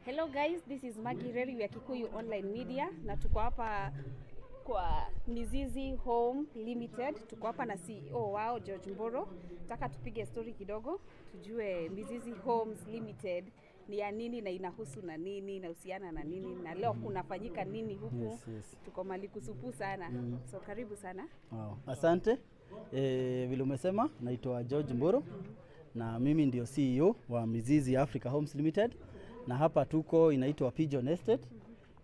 Hello guys, this is Maggie Reri wa Kikuyu Online Media na tuko hapa kwa Mizizi Home Limited. Tuko hapa na CEO wao George Mboro. Nataka tupige story kidogo, tujue Mizizi Homes Limited ni ya nini na inahusu na nini na uhusiana na nini na leo kunafanyika nini huku. Yes. Tuko mali kusupu sana. So karibu sana. Wow. Asante. Vile umesema naitwa George Mboro na mimi ndio CEO wa Mizizi Africa Homes Limited. Na hapa tuko inaitwa Pigeon Estate.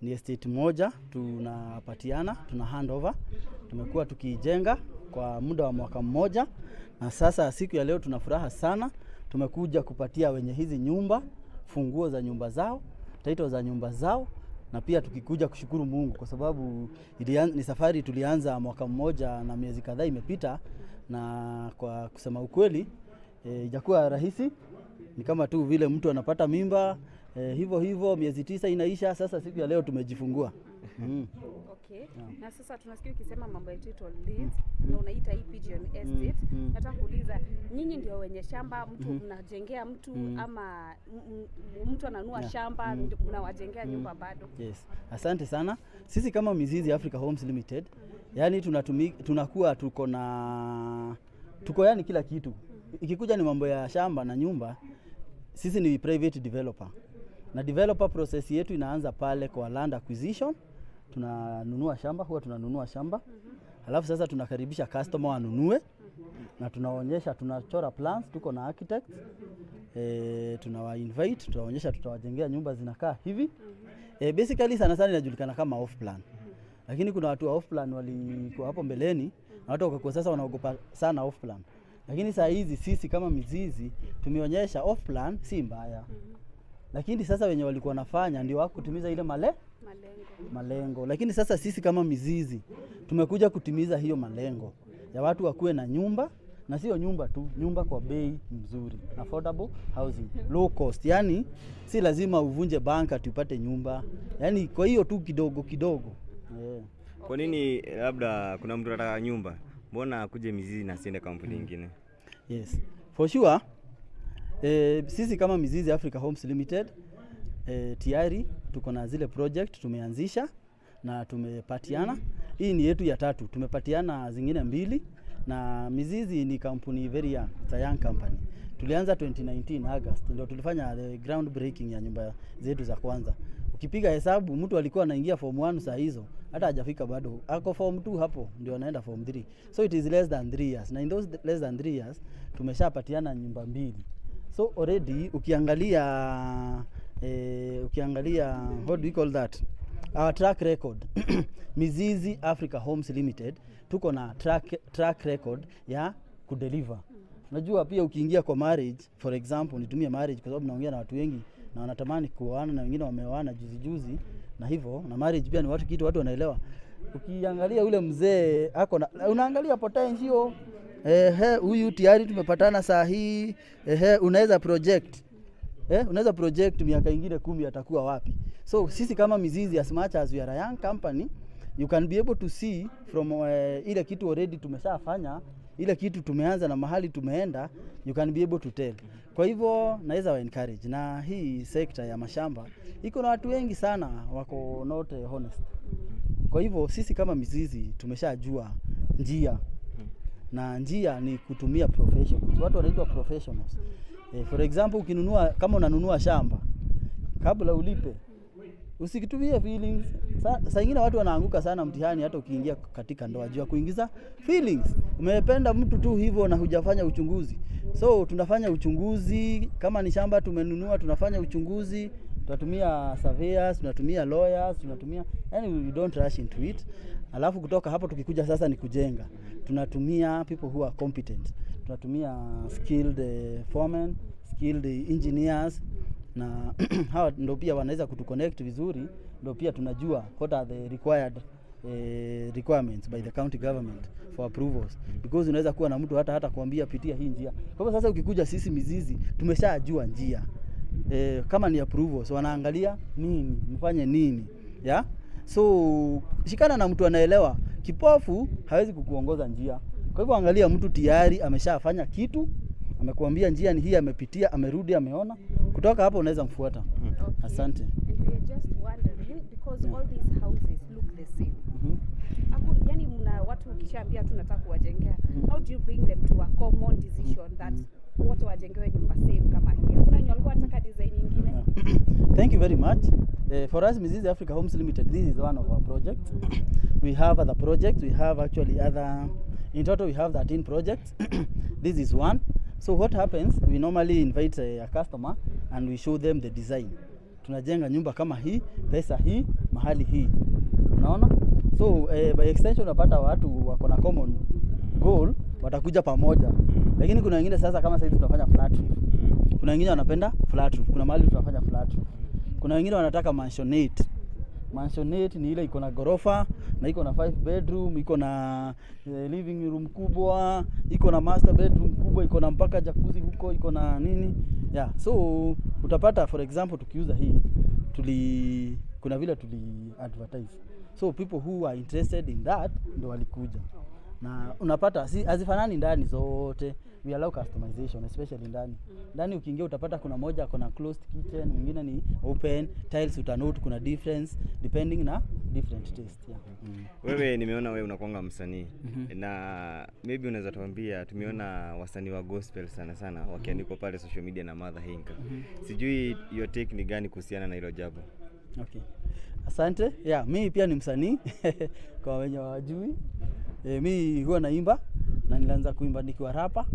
Ni estate moja tunapatiana, tuna handover. Tumekuwa tukijenga kwa muda wa mwaka mmoja na sasa siku ya leo tunafuraha sana. Tumekuja kupatia wenye hizi nyumba funguo za nyumba zao, title za nyumba zao, na pia tukikuja kushukuru Mungu kwa sababu ni safari tulianza mwaka mmoja na miezi kadhaa imepita, na kwa kusema ukweli ijakuwa rahisi. Ni kama tu vile mtu anapata mimba, hivyo miezi 9 inaisha. Sasa siku ya leo tumejifungua. Okay. Yeah. Na sasa tunasikia ukisema mambo ya title deeds na unaita hii Pigeon Estate. Nataka kuuliza, nyinyi ndio wenye shamba, mtu mnajengea mtu ama mtu ananua shamba mnawajengea nyumba bado? Yes. Asante sana. Sisi kama Mizizi Africa Homes Limited, yani tunakuwa tuko yani kila kitu. Ikikuja ni mambo ya shamba na nyumba, sisi ni private developer. Na developer process yetu inaanza pale kwa land acquisition. Tunanunua shamba. Halafu sasa tunakaribisha customer anunue. Na tunaonyesha, tunachora plans, tuko na architects. Tunawa invite, tunaonyesha tutawajengea nyumba zinakaa hivi. Basically sana inajulikana kama off plan. Lakini kuna watu wa off plan walikuwa hapo mbeleni, na watu wakakuwa sasa wanaogopa sana off plan. Lakini saa hizi sisi kama Mizizi tumeonyesha off plan si mbaya. Lakini sasa wenye walikuwa nafanya ndio wako kutimiza ile malengo. Lakini sasa sisi kama Mizizi tumekuja kutimiza hiyo malengo ya watu wakuwe na nyumba, na sio nyumba tu, nyumba kwa bei mzuri, affordable housing, low cost. Yani si lazima uvunje banka tupate nyumba. Yani kwa hiyo tu kidogo. Yeah. Kwa nini labda kuna mtu anataka nyumba, mbona akuje Mizizi na asiende kampuni nyingine? Yes. For sure. Sisi kama Mizizi Africa Homes Limited tayari tuko na zile project tumeanzisha na tumepatiana. Hii ni yetu ya 3. Tumepatiana zingine 2, na Mizizi ni kampuni very young, it's a young company. Tulianza 2019 August ndio tulifanya the ground breaking ya nyumba zetu za kwanza. Ukipiga hesabu mtu alikuwa anaingia form 1 saa hizo hata hajafika bado, ako form 2 hapo ndio anaenda form 3. So it is less than 3 years. Na in those less than 3 years tumeshapatiana nyumba 2. So already ukiangalia what do we call that, our track record Mizizi Africa Homes Limited tuko na track record ya kudeliver. Unajua pia ukiingia kwa marriage, for example nitumie marriage kwa sababu naongea na watu wengi na wanatamani kuoana na wengine wameoana juzi na hivyo, na marriage pia ni kitu watu wanaelewa. Ukiangalia ule mzee ako na, unaangalia potential, huyu tayari tumepatana saa hii, unaweza project miaka ingine 10 atakuwa wapi. So sisi kama Mizizi, as much as we are a young company, you can be able to see from ile kitu already tumeshafanya, ile kitu tumeanza na mahali tumeenda, you can be able to tell. Kwa hivyo naweza wa encourage, na hii sekta ya mashamba iko na watu wengi sana wako not honest. Kwa hivyo sisi kama Mizizi tumeshajua njia, na njia ni kutumia professionals. Watu wanaitwa professionals. For example kama unanunua shamba, kabla ulipe usikitumie feelings. Saa ingine watu wanaanguka sana mtihani hata ukiingia katika ndoa jua kuingiza feelings. Umependa mtu tu hivyo na hujafanya uchunguzi. So tunafanya uchunguzi, kama ni shamba tumenunua tunafanya uchunguzi, tunatumia surveyors, tunatumia lawyers, yani we don't rush into it. Alafu kutoka hapo tukikuja sasa ni kujenga, tunatumia people who are competent. Tunatumia skilled foremen, skilled engineers, na hawa ndio pia wanaweza kutuconnect vizuri. Ndio pia tunajua what are the requirements by the county government for approvals, because unaweza kuwa na mtu hata kuambia pitia hii njia. Kwa hivyo sasa ukikuja sisi Mizizi tumeshajua njia. Kama ni approvals wanaangalia nini, mfanye nini, yeah? So shikana na mtu anaelewa. Kipofu hawezi kukuongoza njia. Kwa hivyo angalia mtu tayari ameshafanya kitu, amekuambia njia ni hii, amepitia, amerudi, ameona. Kutoka hapo unaweza mfuata. Okay. Asante. And we are just wondering because all these houses look the same. Yani mna watu ukishaambia tu nataka kuwajengea. How do you bring them to a common decision that wote wajengewe nyumba same kama hii? Kuna wenye walikuwa wanataka design nyingine? Thank you very much. For us, Mizizi Africa Homes Limited, this is one of our projects. We have other projects. We have actually other, in total we have 13 projects. This is one. So what happens, we normally invite a customer and we show them the design. Tunajenga nyumba kama hii, pesa hii, mahali hii. Unaona? So by extension unapata watu wako na common goal, watakuja pamoja. Lakini kuna wengine sasa kama sasa tunafanya flat roof. Kuna wengine wanapenda flat roof. Kuna mahali tunafanya flat roof. Kuna wengine wanataka mansionette. Mansionette ni ile iko na gorofa na iko na 5 bedroom, iko na living room kubwa, iko na master bedroom kubwa, iko na mpaka jacuzzi huko, iko na nini. Yeah, so utapata for example tukiuza hii kuna vile advertise. So people who are interested in that ndio walikuja. Na unapata hazifanani ndani zote. We allow customization especially ndani. Ndani ukiingia utapata kuna moja kuna closed kitchen, mwingine ni open, tiles utanote kuna difference depending na different taste. Yeah. Wewe nimeona wewe unakuanga msanii. Na maybe unaweza tuambia tumeona wasanii wa gospel sana sana wakiandikwa pale social media na Mother Hinga. Sijui your take ni gani kuhusiana na hilo jambo? Okay. Asante. Yeah, mimi pia ni msanii kwa wenye hawajui. Mimi huwa naimba na nilianza kuimba nikiwa rapa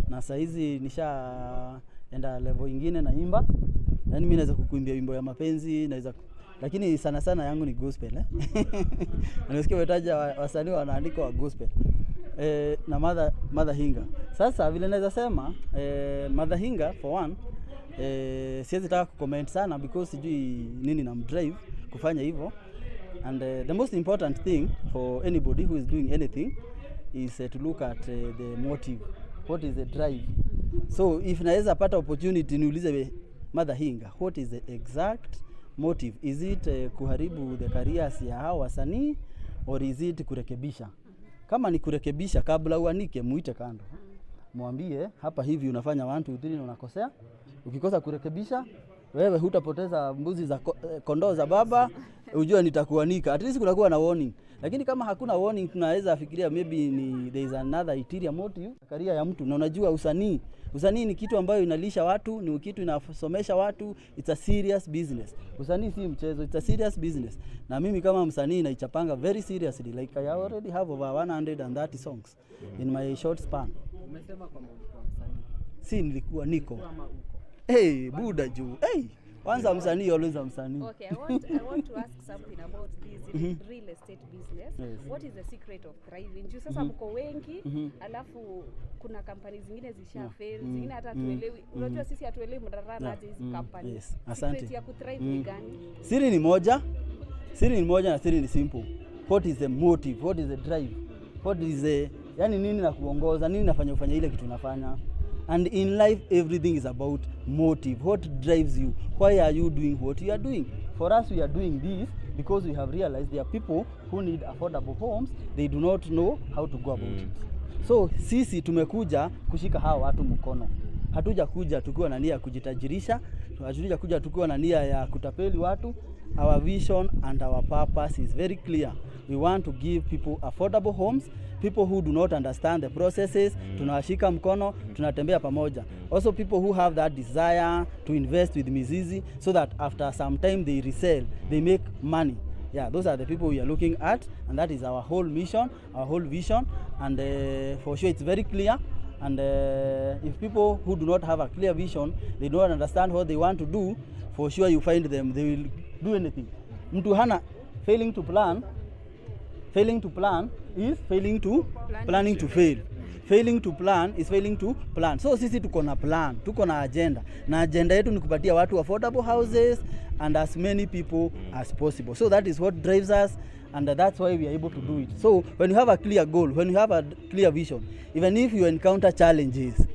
na saa hizi nishaenda level nyingine naimba. Yaani mimi naweza kukuimbia wimbo ya mapenzi, lakini sana sana yangu ni gospel Unasikia wetaja wasanii wanaandika wa gospel. Na Mother Hinga. Sasa vile naweza sema Mother Hinga for one siwezi taka kucomment sana because sijui nini na mdrive kufanya hivyo. And the most important thing for anybody who is doing anything is to look at the motive. What is the drive? So if naweza pata opportunity niulize Mother Hinga, what is the exact motive? Is it kuharibu the careers ya hao wasanii or is it kurekebisha? Kama ni kurekebisha, kabla uanike muite kando. Mwambie hapa hivi unafanya 1 2 3 na unakosea. Ukikosa kurekebisha, wewe hutapoteza mbuzi za kondoo za baba, ujue nitakuanika. At least kunakuwa na warning. Lakini kama hakuna warning tunaweza fikiria maybe there is another ulterior motive career ya mtu. Na unajua usanii ni kitu ambayo inalisha watu, ni kitu inasomesha watu, it's a serious business. Usanii si mchezo, it's a serious business. Na mimi kama msanii naichapanga very seriously, like I already have over 130 songs in my short span. Umesema kwamba ulikuwa msanii. Si nilikuwa niko. Hey, Buda juu. Hey, kwanza msanii always a msanii. Okay, I want to ask something about this real estate business. Yes. What is the secret of thriving? Juu sasa mko wengi, alafu kuna kampani zingine zishafail, zingine hata tuelewi. Unajua sisi hatuelewi mdarara hizi kampani. Yes. Asante. Secret ya kuthrive ni gani? Siri ni moja na siri ni simple. What is the motive? What is the drive? What is the yani nini na kuongoza, nini nafanya ufanya ile kitu unafanya? And in life, everything is about motive. What drives you? Why are you doing what you are doing? For us, we are doing this because we have realized there are people who need affordable homes. They do not know how to go about it. So, sisi tumekuja kushika hawa watu mkono. Hatuja kuja tukiwa na nia ya kujitajirisha. Hatuja kuja tukiwa na nia ya kutapeli watu. Our vision and our purpose is very clear. We want to give people affordable homes. People who do not understand the processes, tunawashika mkono, tunatembea pamoja. Also people who have that desire to invest with Mizizi so that after some time they resell, they make money. Yeah, those are the people we are looking at, and that is our whole mission, our whole vision, and for sure it's very clear. And if people who do not have a clear vision, they don't understand what they want to do, for sure you find them, they will do anything. Mtu hana failing to plan is planning to fail. Failing to plan is failing to plan. So sisi tuko na plan, tuko na agenda. Na agenda yetu ni kupatia watu affordable houses and as many people as possible. So that is what drives us, and that's why we are able to do it. So when you have a clear goal, when you have a clear vision, even if you encounter challenges,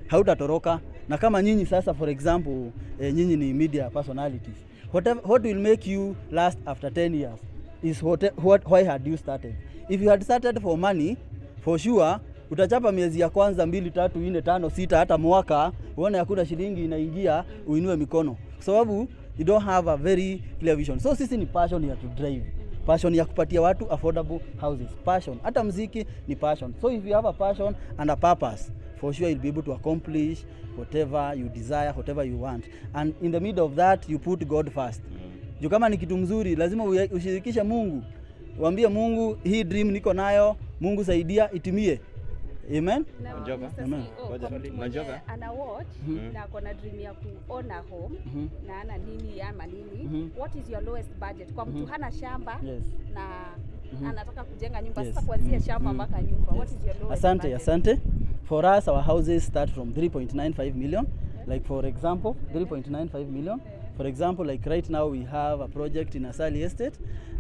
hautatoroka. Na kama nyinyi sasa for example, nyinyi ni media personalities. What will make you last after 10 years is why had you started. If you had started for money, for sure utachapa miezi ya kwanza 2 3 4 5 6 hata mwaka uone hakuna shilingi inaingia, uinue mikono. Kwa sababu you don't have a very clear vision. So sisi ni passion ya to drive, passion ya kupatia watu affordable houses, passion. Hata mziki ni passion. So if you have a passion and a purpose, for sure you'll be able to accomplish whatever you desire, whatever you want. And in the middle of that, you put God first. Juu kama ni kitu mzuri, lazima ushirikishe Mungu. Waambie Mungu, hii dream niko nayo, Mungu saidia itimie. Amen. Majoka? Amen. Majoka? Ana watch na kona dream ya kuona home na ana nini ama nini. What is your lowest budget? Kwa mtu hana shamba na anataka kujenga nyumba, sasa kuanzia shamba mpaka nyumba. What is your lowest budget? Asante. For us, our houses start from 3.95 million. Like for example, 3.95 million. For example, like right now we have a project in Asali Estate,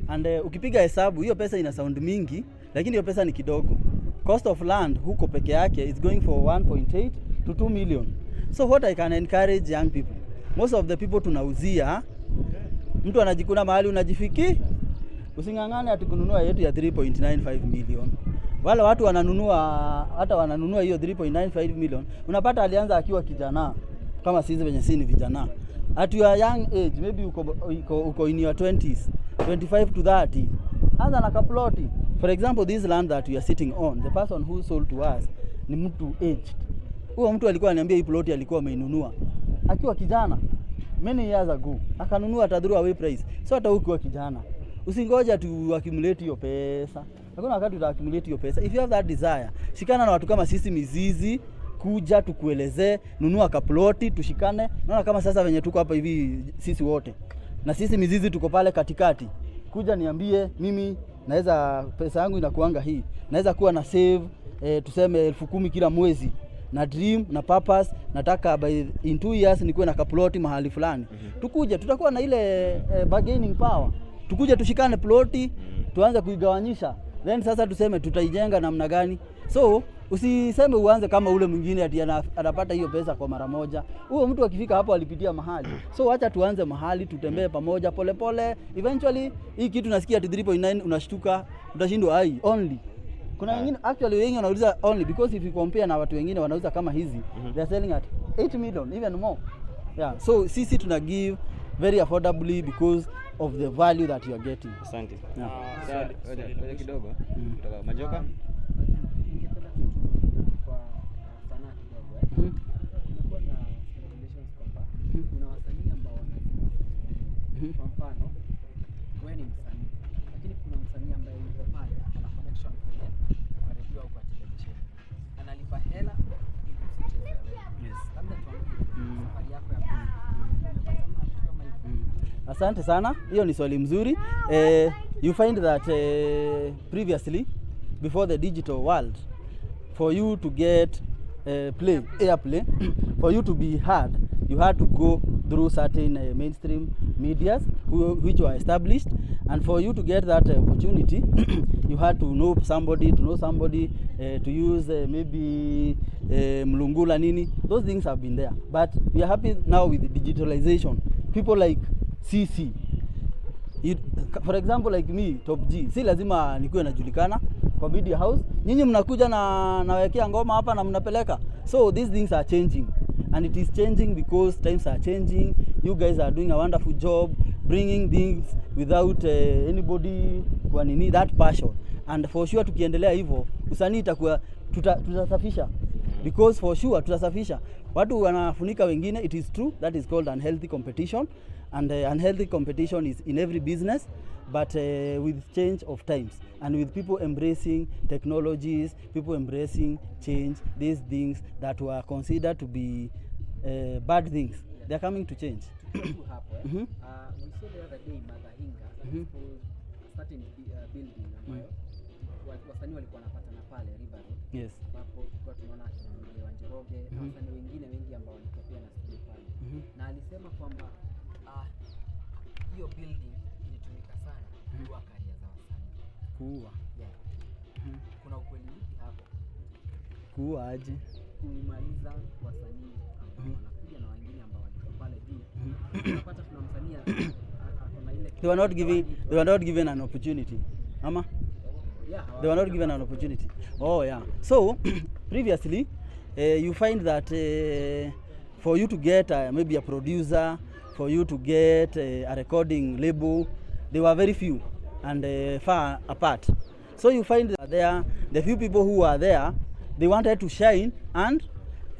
and ukipiga hesabu hiyo pesa ina sound mingi, lakini hiyo pesa ni kidogo. Cost of land huko peke yake is going for 1.8 to 2 million. So what I can encourage young people, most of the people tunauzia, mtu anajikuna mahali unajifiki, usingangane ati kununua yetu ya 3.95 million. Wale watu wananunua hiyo 3.95 million, unapata alianza akiwa kijana kama sisi venye sisi ni vijana. At your young age, maybe uko in your 20s, 25 to 30, anza na kaploti. For example, this land that we are sitting on, the person who sold to us ni mtu aged. Huyo mtu alikuwa ananiambia hii ploti alikuwa ameinunua akiwa kijana many years ago, akanunua at a throwaway price. So hata ukiwa kijana, usingoja tu accumulate hiyo pesa. Hakuna wakati uta accumulate hiyo pesa. If you have that desire, shikana na watu kama sisi Mizizi, kuja tukuelezee, nunua kaploti, tushikane. Naona kama sasa venye tuko hapa hivi sisi wote, na sisi Mizizi tuko pale katikati. Kuja niambie, mimi naweza, pesa yangu inakuanga hii, naweza kuwa na save tuseme 10,000 kila mwezi, na dream na purpose, nataka in 2 years nikuwe na kaploti mahali fulani. Tukuje, tutakuwa na ile bargaining power. Tukuje tushikane ploti, tuanze kuigawanyisha, then sasa tuseme tutaijenga namna gani. So usiseme uanze kama ule mwingine ati anapata hiyo pesa kwa mara moja. Huyo mtu akifika hapo alipitia mahali. So acha tuanze mahali, tutembee pamoja pole pole. Eventually hii kitu nasikia ati 3.9 unashtuka, utashindwa ai only. Kuna wengine actually wengi wanauliza only because if you compare na watu wengine wanauza kama hizi, they are selling at 8 million even more. Yeah, so sisi tuna give very affordably because of the value that you are getting. Asante. Yeah. Ngoja kidogo. Kutoka Majoka. Kwa sanaa kidogo. Kulikuwa na speculations kwamba kuna wasanii ambao wanafanya. Kwa mfano, wewe ni msanii, lakini kuna msanii ambaye yuko pale ana connection kwa radio au kwa television. Analipa hela ili usicheze wewe. Yes. Labda tuambie safari yako ya pili. Umepata kitu kama hivi? Asante sana, hiyo ni swali mzuri. You find that previously, before the digital world, for you to get airplay, for you to be heard, you had to go through certain mainstream medias which were established, and for you to get that opportunity, you had to know somebody, to use maybe mlungula nini. Those things have been there, but we are happy now with digitalization. People like CC, for example like me, Top G, si lazima nikuwe najulikana kwa media house. Nyinyi mnakuja na nawekea ngoma hapa na mnapeleka. So these things are changing, and it is changing because times are changing. You guys are doing a wonderful job bringing things without anybody kwa nini, that passion. And for sure tukiendelea hivyo, usanii itakuwa tutasafisha, because for sure tutasafisha. Watu wanafunika wengine, it is true, that is called unhealthy competition, and unhealthy competition is in every business, but with change of times and with people embracing technologies, people embracing change, these things that were considered to be bad things, they are coming to change. We saw the other day Madahinga, certain building ambayo wasanii walikuwa wanapatana pale River Road. Yes. Hapo tulikuwa tunaona kina Wanjeroge na wasanii wengine wengi ambao walikuwa pia na studio pale. Na alisema kwamba hiyo building ilitumika sana kuua career za wasanii. Kuua. Yeah. Kuna ukweli upi hapo? Kuua aje? Kumaliza wasanii ambao wanakuja na wengine ambao walikuwa pale juu. Unapata kuna msanii akona ile They were not given an opportunity. Ama? Yeah, they were not given an opportunity. Oh yeah. So previously you find that for you to get maybe a producer for you to get a recording label, they were very few and far apart. So you find that there, the few people who were there, they wanted to shine and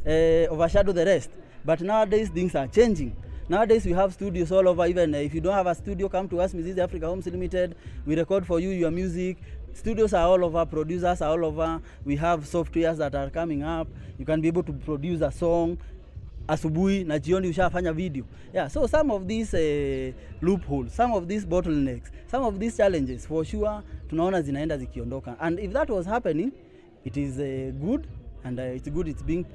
overshadow the rest. But nowadays things are changing. Nowadays we have studios all over. Even if you don't have a studio, come to us, Mizizi Africa Homes Limited. We record for you your music. Studios are all over, producers are all over. We have softwares that are coming up. You can be able to produce a song asubuhi na jioni ushafanya video. Yeah, so some of these loopholes, some of these bottlenecks, some of these challenges for sure tunaona zinaenda zikiondoka. And if that was happening, it is good, and it's good it's being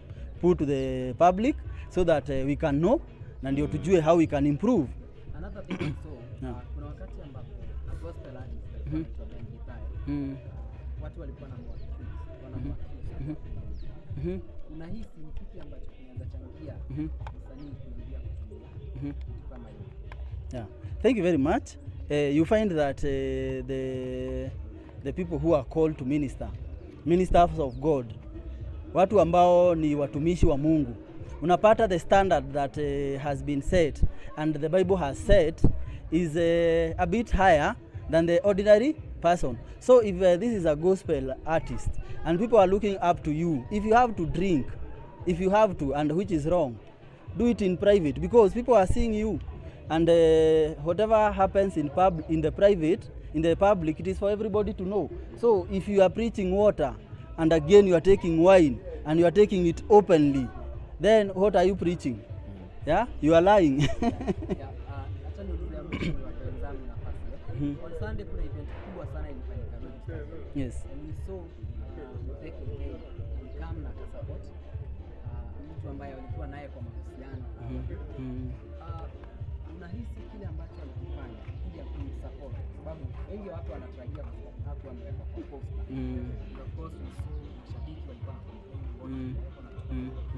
put to the public so that we can know na ndio tujue how we can improve. Another thing also, kuna wakati ambapo gospel artists watu walikuwa na unahisi ni kipi ambacho kinaweza changia msanii kuingia kama hiyo? Yeah, thank you very much. You find that the people who are called to ministers of God, watu ambao ni watumishi wa Mungu, unapata the standard that has been set and the Bible has set is a bit higher than the ordinary person. So if this is a gospel artist and people are looking up to you, if you have to drink, if you have to, and which is wrong, do it in private, because people are seeing you, and whatever happens in the public, it is for everybody to know. So if you are preaching water and again you are taking wine and you are taking it openly, then what are you preaching? Yeah, you are lying. Acha niulize wenzangu nafasi. On Sunday kuna event kubwa sana ilifanyika Road. Yes. And we saw take again come na support mtu ambaye alikuwa naye kwa mahusiano. Unahisi kile ambacho alikifanya kuja kumsupport, sababu wengi watu wanatarajia watu wameweka kwa post. Of course we saw mashabiki walikuwa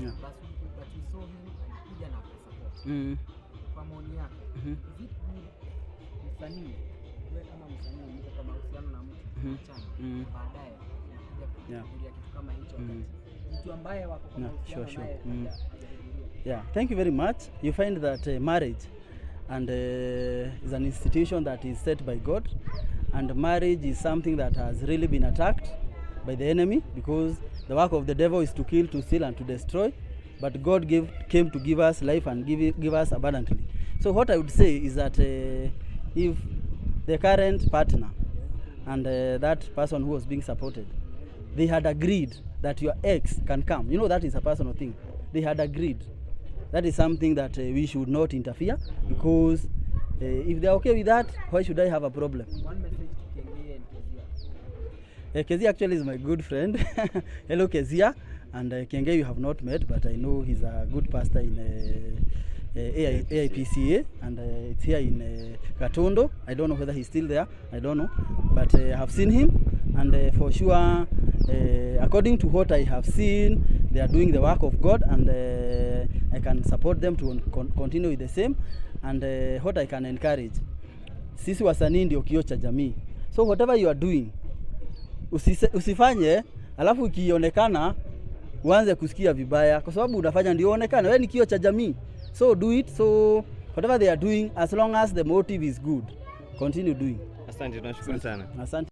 Yeah. But we saw him kuja na support. Kwa maoni yako, vipi msanii wewe kama msanii mko kwa mahusiano na mtu chana baadaye kuja kitu kama hicho, mtu ambaye wako kwa mahusiano naye Yeah, thank you very much. You find that marriage and is an institution that is set by God, and marriage is something that has really been attacked by the enemy, because the work of the devil is to kill, to steal, and to destroy, but God came to give us life and give us abundantly. So what I would say is that if the current partner and that person who was being supported, they had agreed that your ex can come, you know, that is a personal thing. They had agreed. That is something that we should not interfere, because if they are okay with that, why should I have a problem? One message to Kenge and Kezia. Kezia actually is my good friend. Hello Kezia. And Kenge you have not met, but I know he's a good pastor in AIPCA, and it's here in Katondo. I don't know whether he's still there, I don't know, but I have seen him, and for sure, according to what I have seen, they are doing the work of God, and I can support them to continue with the same, and what I can encourage, sisi wasanii ndio kioo cha jamii. So whatever you are doing, usifanye alafu ikionekana uanze kusikia vibaya, kwa sababu unafanya ndio onekana wewe ni kioo cha jamii. So do it. So whatever they are doing, as long as the motive is good, continue doing. Asante, tunashukuru sana. Asante.